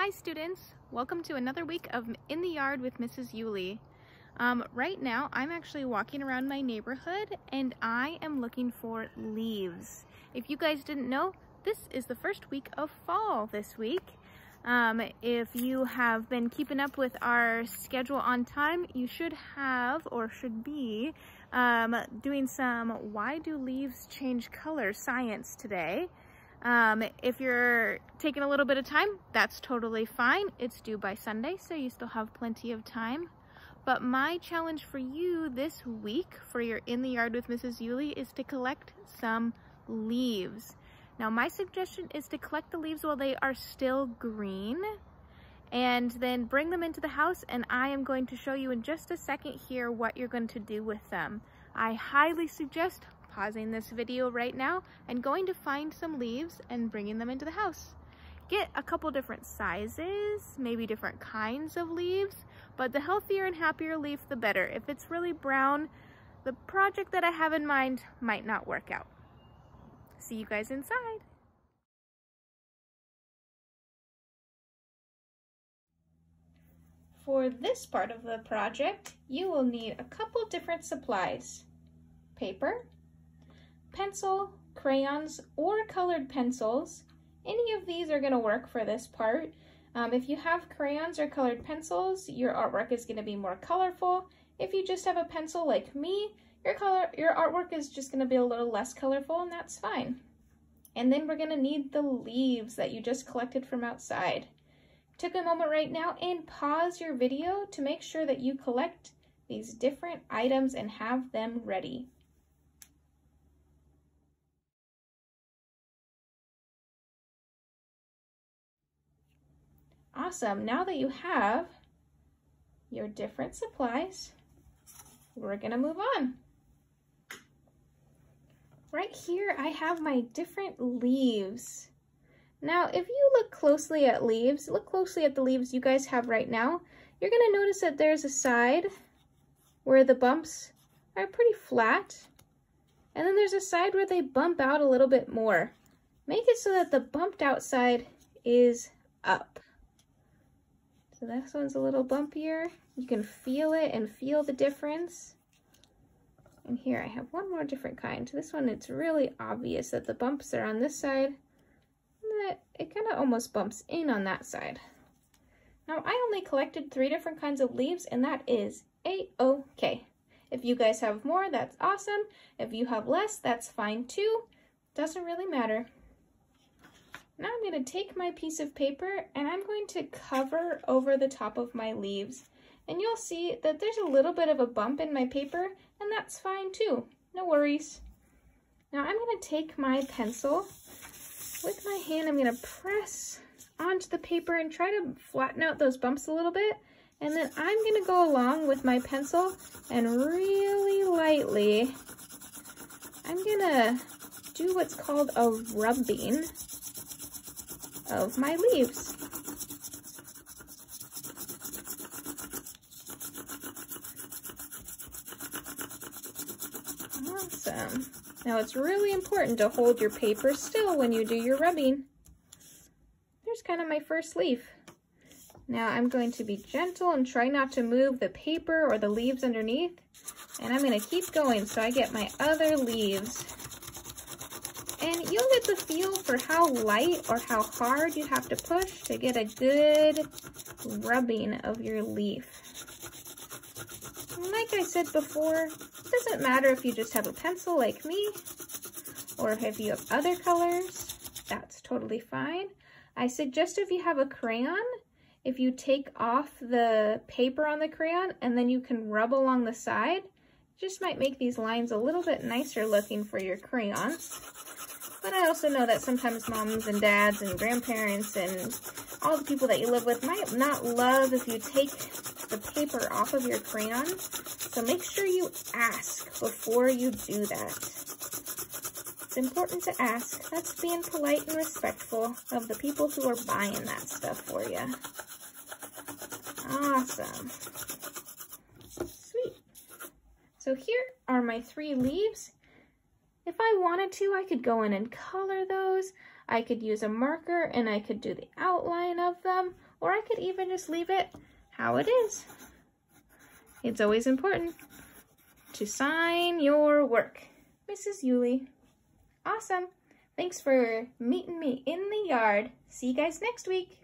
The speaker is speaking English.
Hi students, welcome to another week of In the Yard with Mrs. Yuly. Right now I'm actually walking around my neighborhood and I am looking for leaves. If you guys didn't know, this is the first week of fall this week. If you have been keeping up with our schedule on time, you should have or should be doing some why do leaves change color science today. If you're taking a little bit of time, that's totally fine. It's due by Sunday, so you still have plenty of time. But my challenge for you this week for your In the Yard with Mrs. Yuly is to collect some leaves. Now, my suggestion is to collect the leaves while they are still green and then bring them into the house, and I am going to show you in just a second here what you're going to do with them. I highly suggest pausing this video right now and going to find some leaves and bringing them into the house. Get a couple different sizes, maybe different kinds of leaves, but the healthier and happier leaf, the better. If it's really brown, the project that I have in mind might not work out. See you guys inside. For this part of the project, you will need a couple different supplies: paper, pencil, crayons, or colored pencils. Any of these are going to work for this part. If you have crayons or colored pencils, your artwork is going to be more colorful. If you just have a pencil like me, your artwork is just going to be a little less colorful, and that's fine. And then we're going to need the leaves that you just collected from outside. Take a moment right now and pause your video to make sure that you collect these different items and have them ready. Awesome, now that you have your different supplies, we're gonna move on. Right here, I have my different leaves. Now, if you look closely at the leaves you guys have right now, you're gonna notice that there's a side where the bumps are pretty flat, and then there's a side where they bump out a little bit more. Make it so that the bumped out side is up. So this one's a little bumpier. You can feel it and feel the difference. And here I have one more different kind. This one, it's really obvious that the bumps are on this side, and that it kind of almost bumps in on that side. Now, I only collected 3 different kinds of leaves, and that is A-OK. If you guys have more, that's awesome. If you have less, that's fine too. Doesn't really matter. Now I'm going to take my piece of paper and I'm going to cover over the top of my leaves. And you'll see that there's a little bit of a bump in my paper, and that's fine too. No worries. Now I'm going to take my pencil. With my hand, I'm going to press onto the paper and try to flatten out those bumps a little bit. And then I'm going to go along with my pencil and really lightly, I'm going to do what's called a rubbing of my leaves. Awesome. Now it's really important to hold your paper still when you do your rubbing. There's kind of my first leaf. Now I'm going to be gentle and try not to move the paper or the leaves underneath. And I'm going to keep going so I get my other leaves. And you'll get the feel for how light or how hard you have to push to get a good rubbing of your leaf. And like I said before, it doesn't matter if you just have a pencil like me, or if you have other colors, that's totally fine. I suggest if you have a crayon, if you take off the paper on the crayon and then you can rub along the side, it just might make these lines a little bit nicer looking for your crayon. But I also know that sometimes moms and dads and grandparents and all the people that you live with might not love if you take the paper off of your crayon. So make sure you ask before you do that. It's important to ask. That's being polite and respectful of the people who are buying that stuff for you. Awesome. Sweet. So here are my 3 leaves. If I wanted to, I could go in and color those. I could use a marker and I could do the outline of them, or I could even just leave it how it is. It's always important to sign your work. Mrs. Yuly. Awesome. Thanks for meeting me in the yard. See you guys next week.